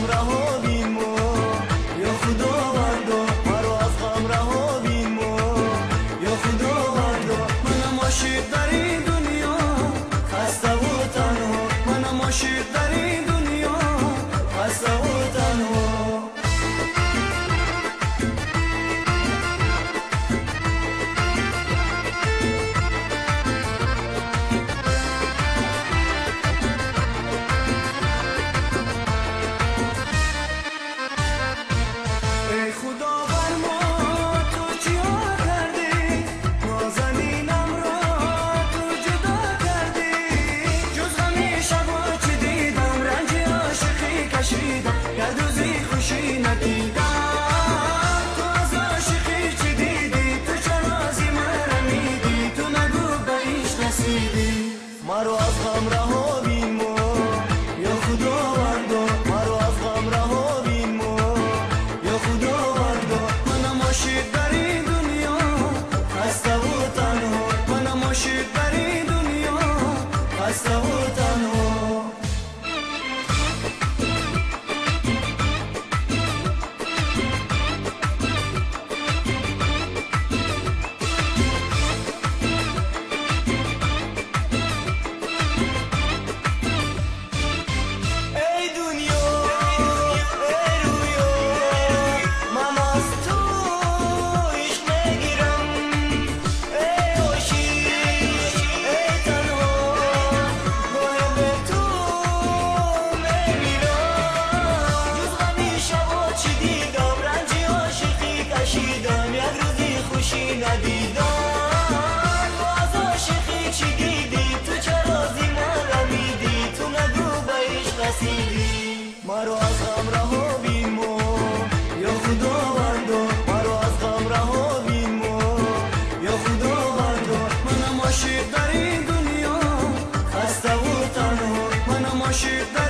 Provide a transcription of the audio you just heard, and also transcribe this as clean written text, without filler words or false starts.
غم رها بین ما، یا خداوندا مرا از غم رها بین ما، یا خداوندا. منم عاشق در این دنیا خسته و تنها، منم عاشق در این دنیا خسته و تنها. مرا از غم رها بین ما، یا خداوندا مرا از غم رها بین ما، یا خداوندا. منم عاشق در این دنیا خسته و تنها، منم عاشق در این دنیا خسته و تنها. مرا از غم رها بین ما، یا خداوندا مرا از غم رها بین ما، یا خداوندا. منم عاشق در این دنیا خسته و تنها، منم عاشق در